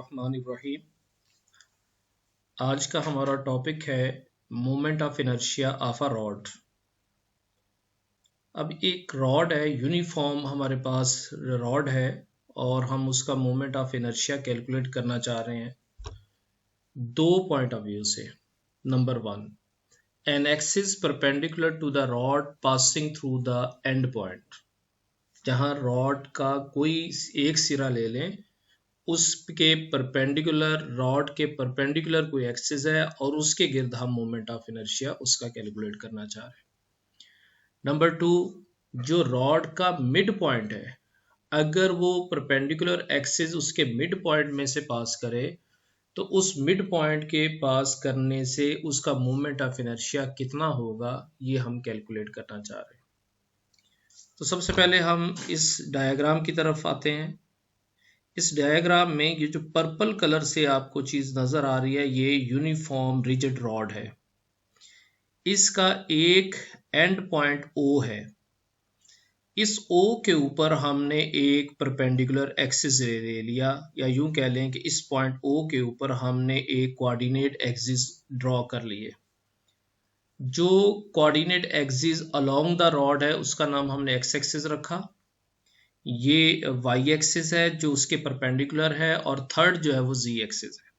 बिस्मिल्लाहिर्रहमानिर्रहीम। आज का हमारा टॉपिक है moment of inertia of a rod. अब एक रॉड है, यूनिफॉर्म हमारे पास रॉड है और हम उसका मोमेंट ऑफ इनर्शिया कैलकुलेट करना चाह रहे हैं दो पॉइंट ऑफ व्यू से। Number one, an axis perpendicular to the rod passing through the end point. जहां रॉड का कोई एक सिरा ले लें, उसके परपेंडिकुलर, रॉड के परपेंडिकुलर कोई एक्सिस है और उसके गिर्द हम मोमेंट ऑफ इनर्शिया उसका कैलकुलेट करना चाह रहे हैं। नंबर टू, जो रॉड का मिड पॉइंट है, अगर वो परपेंडिकुलर एक्सिस उसके मिड पॉइंट में से पास करे तो उस मिड पॉइंट के पास करने से उसका मोमेंट ऑफ इनर्शिया कितना होगा, ये हम कैलकुलेट करना चाह रहे हैं। तो सबसे पहले हम इस डायग्राम की तरफ आते हैं। इस डायग्राम में ये जो पर्पल कलर से आपको चीज नजर आ रही है, ये यूनिफॉर्म रिजिड रॉड है। इसका एक एंड पॉइंट O है। इस O के ऊपर हमने एक परपेंडिकुलर एक्सिस ले लिया, या यूं कह लें कि इस पॉइंट O के ऊपर हमने एक कोऑर्डिनेट एक्सिस ड्रॉ कर लिए। जो coordinate axis along the rod है उसका नाम हमने एक्स एक्सिस रखा। ये वाई एक्सिस है जो उसके परपेंडिकुलर है, और थर्ड जो है वो जी एक्सिस है।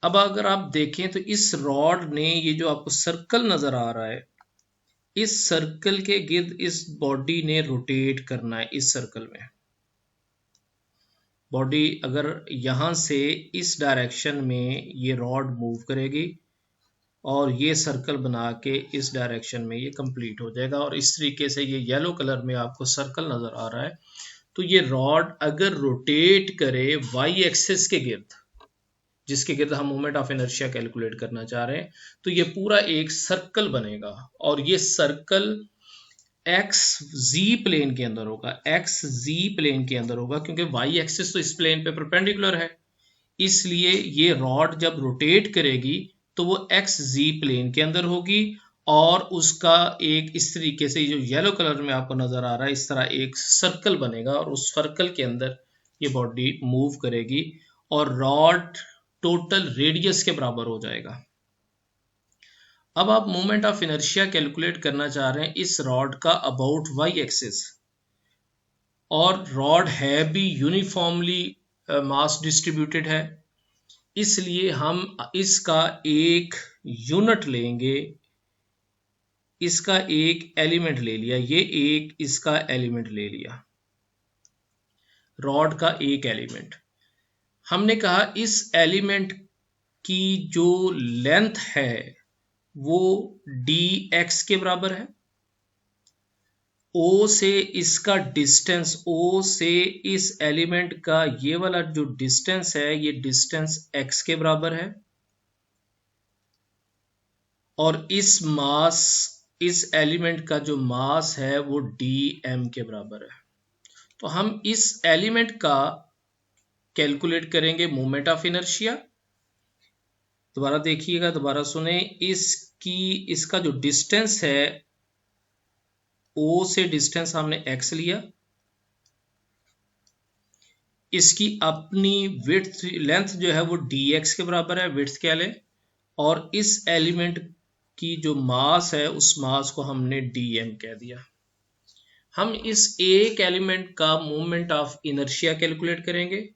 अब अगर आप देखें तो इस रॉड ने, ये जो आपको सर्कल नजर आ रहा है, इस सर्कल के गिर्द इस बॉडी ने रोटेट करना है। इस सर्कल में बॉडी अगर यहां से इस डायरेक्शन में ये रॉड मूव करेगी और ये सर्कल बना के इस डायरेक्शन में ये कंप्लीट हो जाएगा। और इस तरीके से ये येलो कलर में आपको सर्कल नजर आ रहा है। तो ये रॉड अगर रोटेट करे वाई एक्सिस के गिर्द, जिसके गिर्द हम मोमेंट ऑफ इनर्शिया कैलकुलेट करना चाह रहे हैं, तो ये पूरा एक सर्कल बनेगा और ये सर्कल एक्स जी प्लेन के अंदर होगा। एक्स जी प्लेन के अंदर होगा क्योंकि वाई एक्सिस तो इस प्लेन पे परपेंडिकुलर है, इसलिए ये रॉड जब रोटेट करेगी तो वो एक्स जी प्लेन के अंदर होगी। और उसका एक इस तरीके से, जो येलो कलर में आपको नजर आ रहा है, इस तरह एक सर्कल बनेगा और उस सर्कल के अंदर ये बॉडी मूव करेगी और रॉड टोटल रेडियस के बराबर हो जाएगा। अब आप मोमेंट ऑफ इनर्शिया कैलकुलेट करना चाह रहे हैं इस रॉड का अबाउट वाई एक्सिस, और रॉड है भी यूनिफॉर्मली मास डिस्ट्रीब्यूटेड है, इसलिए हम इसका एक यूनिट लेंगे, इसका एक एलिमेंट ले लिया, ये एक इसका एलिमेंट ले लिया, रॉड का एक एलिमेंट। हमने कहा इस एलिमेंट की जो लेंथ है वो dx के बराबर है। O से इसका डिस्टेंस, O से इस एलिमेंट का ये वाला जो डिस्टेंस है, ये डिस्टेंस x के बराबर है। और इस मास, इस एलिमेंट का जो मास है वो dm के बराबर है। तो हम इस एलिमेंट का कैलकुलेट करेंगे मोमेंट ऑफ इनर्शिया। दोबारा देखिएगा, दोबारा सुने। इसका जो डिस्टेंस है, O से डिस्टेंस हमने x लिया, इसकी अपनी विड्थ, लेंथ जो है वो dx के बराबर है, विड्थ कह लें, और इस एलिमेंट की जो मास है उस मास को हमने dm कह दिया। हम इस एक एलिमेंट का मोमेंट ऑफ इनर्शिया कैलकुलेट करेंगे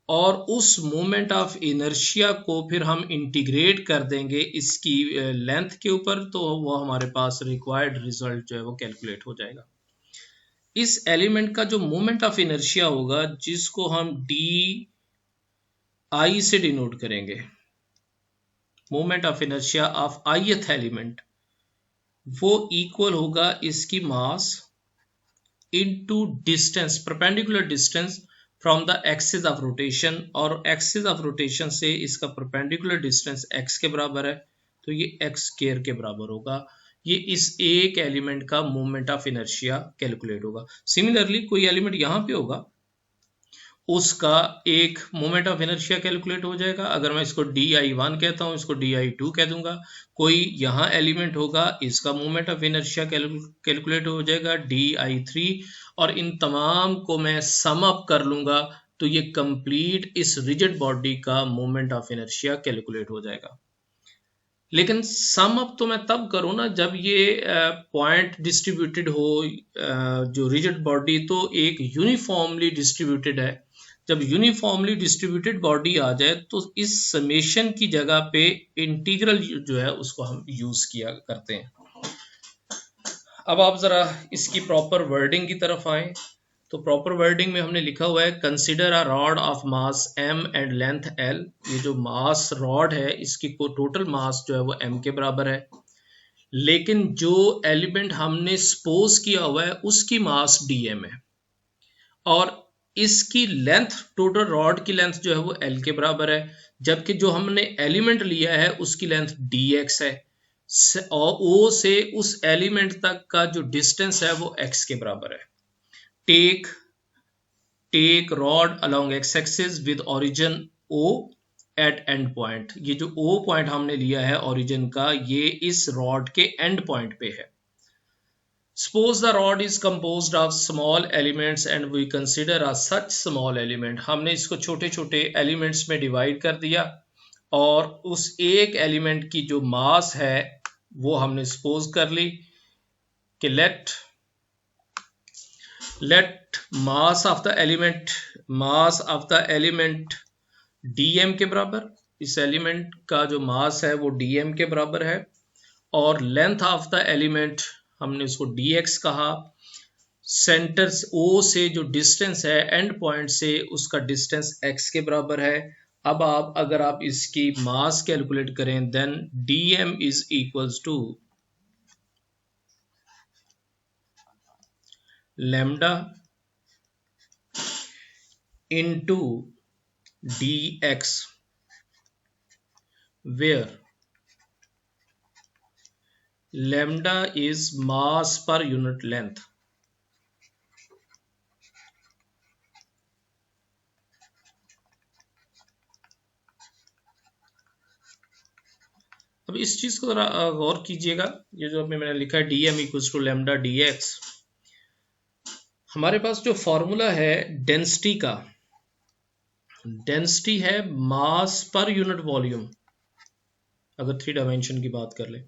और उस मोमेंट ऑफ इनर्शिया को फिर हम इंटीग्रेट कर देंगे इसकी लेंथ के ऊपर, तो वो हमारे पास रिक्वायर्ड रिजल्ट जो है वो कैलकुलेट हो जाएगा। इस एलिमेंट का जो मोमेंट ऑफ इनर्शिया होगा, जिसको हम डी आई से डिनोट करेंगे, moment of inertia of ith element, वो इक्वल होगा इसकी mass into distance, perpendicular distance from the axis of rotation, और एक्सिस ऑफ रोटेशन से इसका परपेंडिकुलर डिस्टेंस x के बराबर है, तो ये x स्क्वायर के बराबर होगा। ये इस एक एलिमेंट का मोमेंट ऑफ इनर्शिया कैलकुलेट होगा। सिमिलरली कोई एलिमेंट यहां पे होगा, उसका एक मोमेंट ऑफ इनर्शिया कैलकुलेट हो जाएगा। अगर मैं इसको di1 कहता हूं, इसको di2 कह दूंगा। कोई यहां एलिमेंट होगा, इसका मोमेंट ऑफ इनर्शिया कैलकुलेट हो जाएगा di3, और इन तमाम को मैं सम अप कर लूंगा तो ये कंप्लीट इस रिजिड बॉडी का मोमेंट ऑफ इनर्शिया कैलकुलेट हो जाएगा। लेकिन सम अप तो मैं तब करूँ ना जब ये पॉइंट डिस्ट्रीब्यूटेड हो, जो रिजिड बॉडी तो एक यूनिफॉर्मली डिस्ट्रीब्यूटेड है। जब यूनिफॉर्मली डिस्ट्रीब्यूटेड बॉडी आ जाए तो इस समेशन की जगह पे इंटीग्रल जो है उसको हम यूज किया करते हैं। अब आप जरा इसकी प्रॉपर वर्डिंग की तरफ आए तो प्रॉपर वर्डिंग में हमने लिखा हुआ है consider a rod of mass m and length l। ये जो मास रॉड है इसकी टोटल मास जो है वो m के बराबर है, लेकिन जो एलिमेंट हमने सपोज किया हुआ है उसकी मास dm है और इसकी लेंथ, टोटल रॉड की लेंथ जो है वो l के बराबर है, जबकि जो हमने एलिमेंट लिया है उसकी लेंथ dx है और o से उस एलिमेंट तक का जो डिस्टेंस है वो x के बराबर है। Take rod along x axis with origin O at end point। ये जो O पॉइंट हमने लिया है origin का, ये इस रॉड के एंड पॉइंट पे है। Suppose the rod is composed of small elements and we consider a such small element। हमने इसको छोटे छोटे एलिमेंट्स में डिवाइड कर दिया और उस एक एलिमेंट की जो मास है वो हमने सपोज कर ली कि let mass of the element dm के बराबर, इस एलिमेंट का जो मास है वो dm के बराबर है और लेंथ ऑफ द एलिमेंट हमने उसको dx कहा। सेंटर O से जो डिस्टेंस है एंड पॉइंट से उसका डिस्टेंस x के बराबर है। अब अगर आप इसकी मास कैलकुलेट करें then dm is equals to lambda into dx where lambda is mass per unit length। अब इस चीज को जरा गौर कीजिएगा, ये जो मैंने लिखा है dm equals to lambda dx, हमारे पास जो फॉर्मूला है डेंसिटी का, डेंसिटी है मास पर यूनिट वॉल्यूम अगर 3 डायमेंशन की बात कर ले,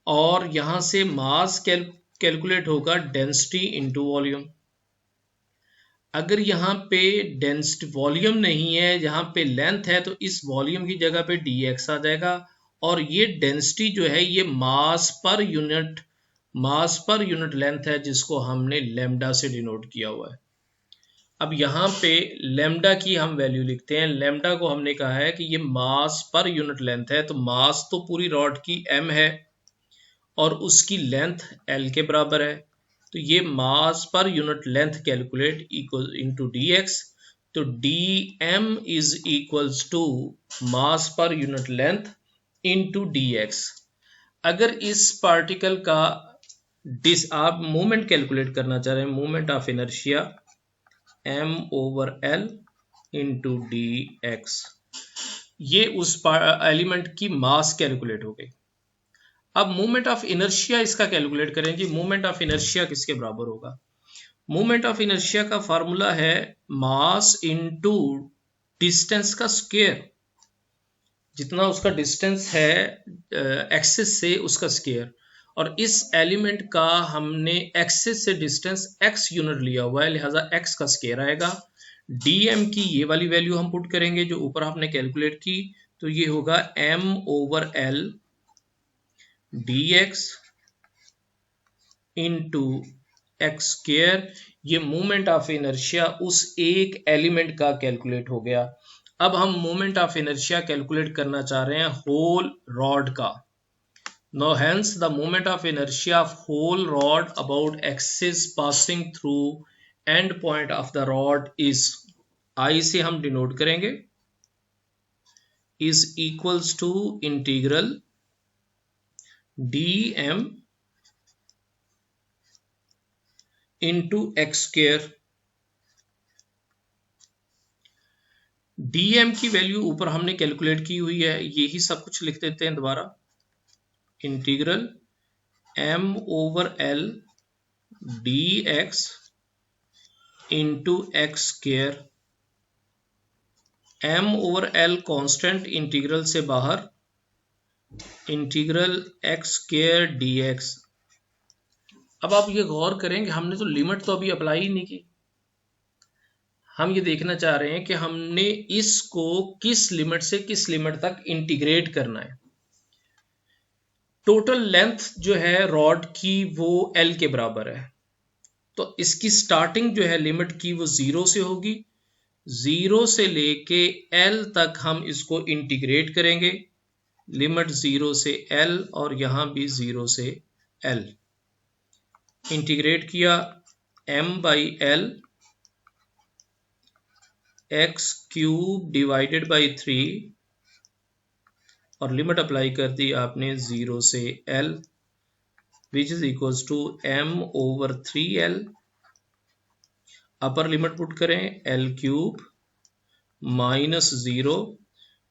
और यहां से मास कैलकुलेट होगा डेंसिटी इनटू वॉल्यूम। अगर यहाँ पे डेंसिटी वॉल्यूम नहीं है, यहाँ पे लेंथ है, तो इस वॉल्यूम की जगह पे dx आ जाएगा और ये डेंसिटी जो है ये मास पर यूनिट लेंथ है जिसको हमने लैम्डा से डिनोट किया हुआ है। अब यहाँ पे लैम्डा की हम वैल्यू लिखते हैं। लैम्डा को हमने कहा है कि ये मास पर यूनिट लेंथ है, तो मास तो पूरी रॉड की m है और उसकी लेंथ l के बराबर है, तो ये mass per unit length calculate equal into dx, तो dm is equals to mass per unit length into dx। अगर इस पार्टिकल का आप मोमेंट कैलकुलेट करना चाह रहे हैं, moment of inertia m over l into dx, ये उस एलिमेंट की मास कैलकुलेट हो गई। अब मोमेंट ऑफ इनर्शिया इसका कैलकुलेट करें जी। मोमेंट ऑफ इनर्शिया किसके बराबर होगा? मोमेंट ऑफ इनर्शिया का फार्मूला है मास इनटू डिस्टेंस का स्क्वायर, जितना उसका डिस्टेंस है एक्सिस से उसका स्क्वायर, और इस एलिमेंट का हमने एक्सिस से डिस्टेंस x यूनिट लिया हुआ है, लिहाजा x का स्क्वायर आएगा। dm की ये वाली वैल्यू हम पुट करेंगे जो ऊपर आपने कैलकुलेट की, तो ये होगा m over l dx into x square. ये मोमेंट ऑफ इनर्शिया उस एक एलिमेंट का कैलकुलेट हो गया। अब हम मोमेंट ऑफ इनर्शिया कैलकुलेट करना चाह रहे हैं होल रॉड का। Now hence the moment of inertia of whole rod about axis passing through end point of the rod is, I से हम डिनोट करेंगे, is equals to integral dm into x square। dm की value ऊपर हमने calculate की हुई है, यही सब कुछ लिख देते हैं दोबारा। Integral m over l dx into x square m over l constant integral से बाहर इंटीग्रल x स्क्वायर dx। अब आप ये गौर करें कि हमने तो लिमिट तो अभी अप्लाई ही नहीं की। हम ये देखना चाह रहे हैं कि हमने इसको किस लिमिट से किस लिमिट तक इंटीग्रेट करना है। टोटल लेंथ जो है रॉड की वो l के बराबर है, तो इसकी स्टार्टिंग जो है लिमिट की वो 0 से होगी। 0 से लेके l तक हम इसको इंटीग्रेट करेंगे। लिमिट 0 से l और यहां भी 0 से l। इंटीग्रेट किया m by l x cube divided by 3 और लिमिट अप्लाई कर दी आपने 0 से l which is equals to m over 3l। Upper limit put करें l cube minus 0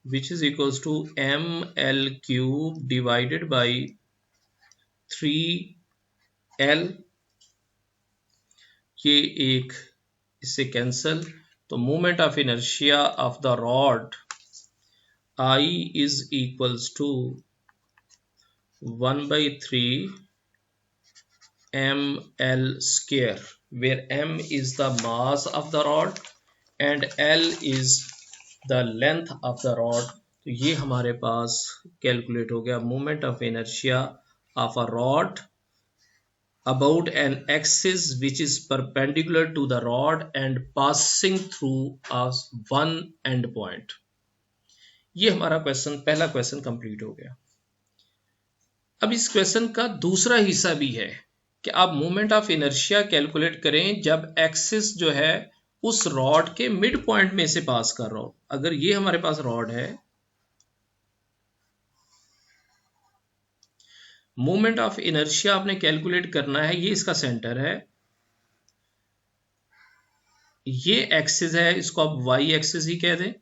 which is equals to m l cube divided by 3l। ये एक इससे cancel, तो moment of inertia of the rod I is equals to 1 by 3 ml square, where m is the mass of the rod and l is the length of the rod। तो ये हमारे पास calculate हो गया moment of inertia of a rod about an axis which is perpendicular to the rod and passing through a one end point। ये हमारा question, पहला question complete हो गया। अब इस क्वेश्चन का दूसरा हिस्सा भी है कि आप मोमेंट ऑफ इनर्शिया कैलकुलेट करें जब एक्सिस जो है उस रॉड के मिड पॉइंट में से पास कर रहा हो। अगर ये हमारे पास रॉड है, मोमेंट ऑफ इनर्शिया आपने कैलकुलेट करना है, ये इसका सेंटर है, ये एक्सिस है, इसको आप वाई एक्सिस ही कह दें।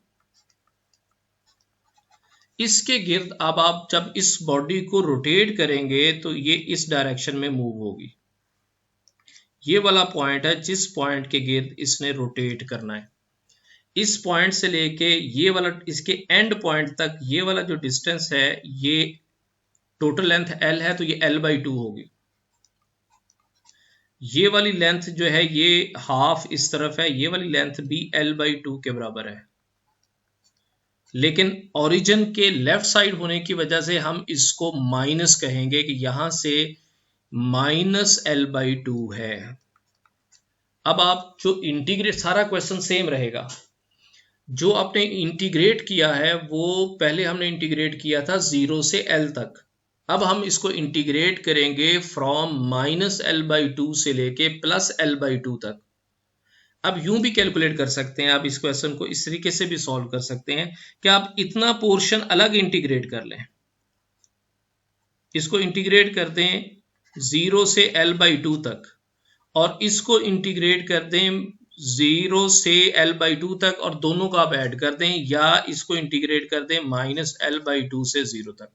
इसके गिर्द अब आप जब इस बॉडी को रोटेट करेंगे तो ये इस डायरेक्शन में मूव होगी। ये वाला पॉइंट है जिस पॉइंट के गिर्द इसने रोटेट करना है। इस पॉइंट से लेके ये वाला इसके एंड पॉइंट तक ये वाला जो डिस्टेंस है, ये टोटल लेंथ l है, तो ये l/2 होगी। ये वाली लेंथ जो है ये हाफ इस तरफ है, ये वाली लेंथ भी l/2 के बराबर है। लेकिन ओरिजिन के लेफ्ट साइड होने की वजह से हम इसको माइनस कहेंगे कि यहां से माइनस l/2 है। अब आप जो इंटीग्रेट, सारा क्वेश्चन सेम रहेगा। जो आपने इंटीग्रेट किया है वो पहले हमने इंटीग्रेट किया था 0 से l तक। अब हम इसको इंटीग्रेट करेंगे फ्रॉम माइनस l/2 से लेके प्लस l/2 तक। अब यूं भी कैलकुलेट कर सकते हैं, आप इस क्वेश्चन को इस तरीके से भी सॉल्व कर सकते हैं कि आप इतना पोर्शन अलग इंटीग्रेट कर लें। इसको इंटीग्रेट कर दें 0 से l/2 तक और इसको इंटीग्रेट कर दें 0 से l/2 तक और दोनों को आप ऐड कर दें, या इसको इंटीग्रेट कर दें माइनस l/2 से 0 तक।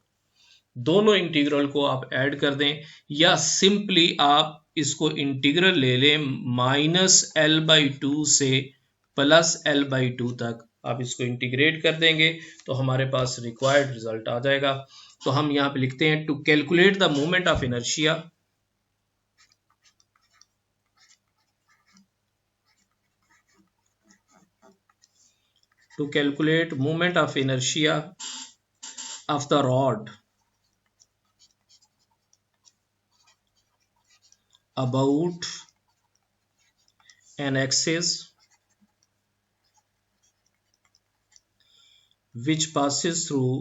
दोनों इंटीग्रल को आप ऐड कर दें, या सिंपली आप इसको इंटीग्रल ले लें माइनस l/2 से प्लस l/2 तक। आप इसको इंटीग्रेट कर देंगे तो हमारे पास रिक्वायर्ड रिजल्ट आ जाएगा। तो हम यहां पे लिखते हैं to calculate the moment of inertia, to calculate moment of inertia of the rod about an axis which passes through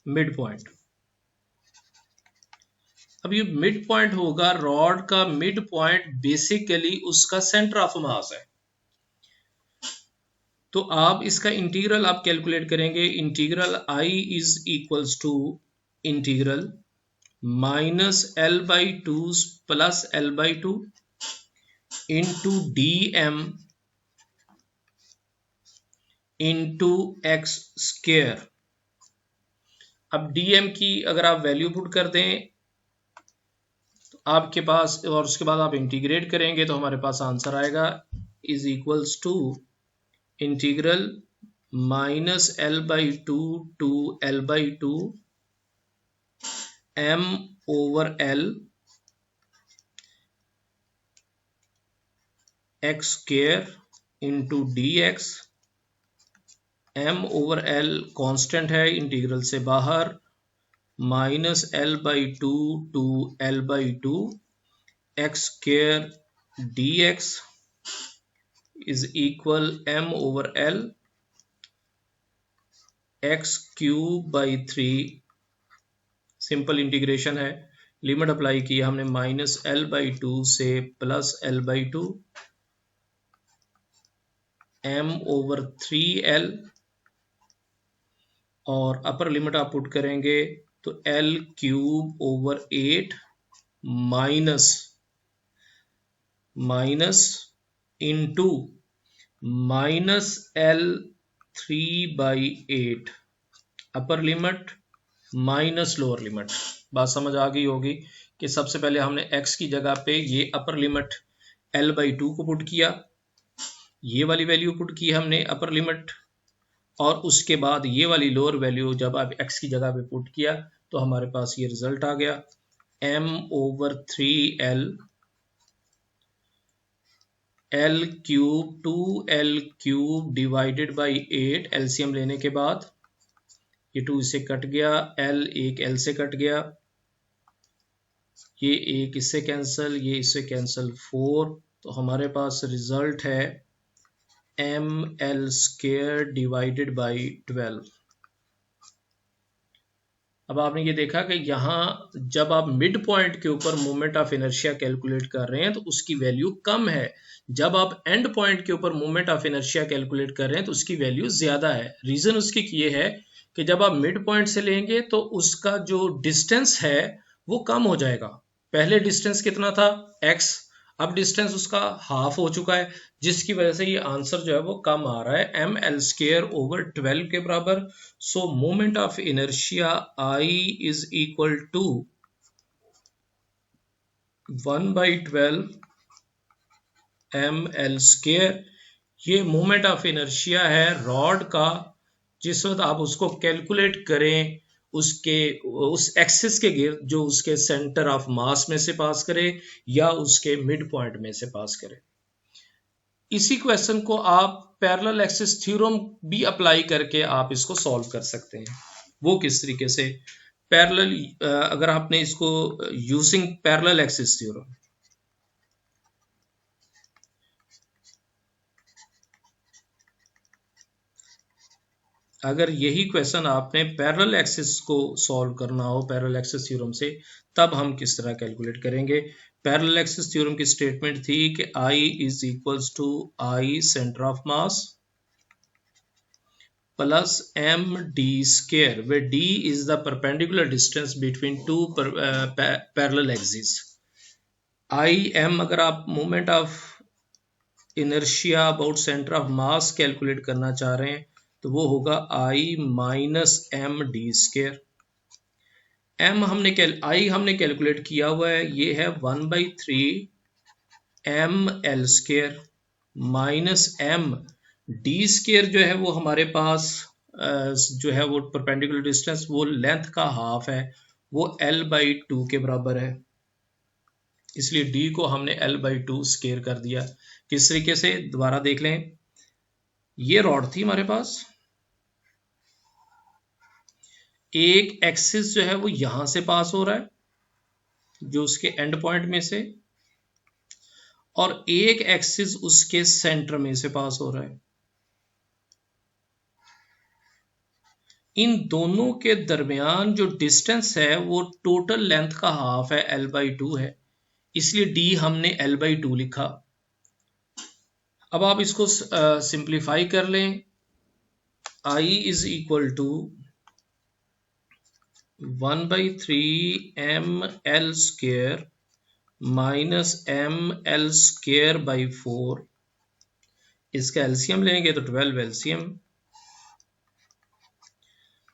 midpoint। अब ये मिड पॉइंट होगा, रॉड का मिड पॉइंट बेसिकली उसका सेंटर ऑफ मास है। तो आप इसका इंटीग्रल आप कैलकुलेट करेंगे, integral I is equals to integral minus l/2 plus l/2 into dm into x square. अब dm की अगर आप वैल्यू पुट कर दें आपके पास, और उसके बाद आप इंटीग्रेट करेंगे तो हमारे पास आंसर आएगा is equals to integral -L/2 to L/2 m/L x square into dx। m/L constant है इंटीग्रल से बाहर, -L/2 to L/2 x square dx is equal m/L x cube by 3। Simple integration है, लिमिट अप्लाई की हमने -L/2 से +L/2 m/3L, और upper limit आप पुट करेंगे तो L³/8 minus into -L3/8 upper limit minus lower limit. बात समझ आ गई होगी कि सबसे पहले हमने x की जगह पे ये अपर लिमिट L/2 को पुट किया, ये वाली वैल्यू पुट की हमने अपर लिमिट, और उसके बाद ये वाली लोअर वैल्यू जब आप x की जगह पे पुट किया तो हमारे पास ये रिजल्ट आ गया m/3L L³ 2L³ divided by 8। LCM लेने के बाद ये 2 इससे कट गया, L एक L से कट गया, ये एक इससे कैंसिल, ये इससे कैंसिल, 4। तो हमारे पास रिजल्ट है mL² डिवाइडेड बाई 12। अब आपने ये देखा कि यहाँ जब आप मिड पॉइंट के ऊपर मोमेंट ऑफ इनर्शिया कैलकुलेट कर रहे हैं तो उसकी वैल्यू कम है, जब आप एंड पॉइंट के ऊपर मोमेंट ऑफ इनर्शिया कैलकुलेट कर रहे हैं तो उसकी वैल्यू ज्यादा है। रीजन उसकी ये है कि जब आप मिड पॉइंट से लेंगे तो उसका जो डिस्टेंस है वो कम हो जाएगा। पहले डिस्टेंस कितना था x, अब डिस्टेंस उसका हाफ हो चुका है, जिसकी वजह से ये आंसर जो है वो कम आ रहा है mL²/12 के बराबर। So moment of inertia I is equal to 1/12 mL²। ये मोमेंट ऑफ इनर्शिया है रॉड का, जिस वक्त आप उसको कैलकुलेट करें उसके उस एक्सिस के गिर्द जो उसके सेंटर ऑफ मास में से पास करे या उसके मिड पॉइंट में से पास करे। इसी क्वेश्चन को आप पैरेलल एक्सिस थ्योरम भी अप्लाई करके आप इसको सॉल्व कर सकते हैं। वो किस तरीके से? पैरेलल, अगर आपने इसको यूजिंग पैरेलल एक्सिस थ्योरम, अगर यही क्वेश्चन आपने पैरेलल एक्सिस को सॉल्व करना हो पैरेलल एक्सिस थ्योरम से, तब हम किस तरह कैलकुलेट करेंगे? पैरेलल एक्सिस थ्योरम की स्टेटमेंट थी कि I is equals to I centre of mass plus md², where d is the perpendicular distance between two parallel axes। m अगर आप moment of inertia about centre of mass calculate करना चाह रहे हैं तो वो होगा I माइनस md²। I हमने कैलकुलेट किया हुआ है, ये है 1/3 mL² माइनस md² जो है वो हमारे पास जो है वो परपेंडिकुलर डिस्टेंस वो लेंथ का हाफ है, वो L/2 के बराबर है, इसलिए d को हमने L/2 स्केयर कर दिया। किस तरीके से? दोबारा देख लें, ये रॉड थी हमारे पास, एक एक्सिस जो है वो यहां से पास हो रहा है जो उसके एंड पॉइंट में से, और एक एक्सिस उसके सेंटर में से पास हो रहा है। इन दोनों के दरमियान जो डिस्टेंस है वो टोटल लेंथ का हाफ है, L/2 है, इसलिए d हमने L/2 लिखा। अब आप इसको सिंप्लीफाई कर लें, I is equal to 1/3 mL² minus mL²/4। इसका एलसीएम लेंगे तो 12 LCM,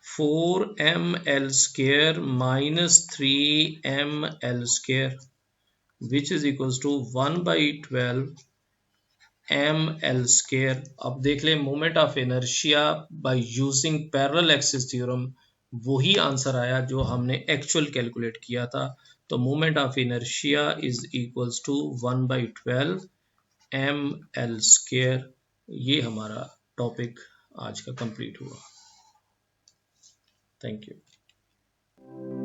4 mL² minus 3 mL²। Which is equals to 1/12 ml²। अब देख लें moment of inertia by using parallel axis theorem, वही आंसर आया जो हमने एक्चुअल कैलकुलेट किया था। तो moment of inertia is equals to 1/12 ml²। ये हमारा टॉपिक आज का कंप्लीट हुआ। Thank you.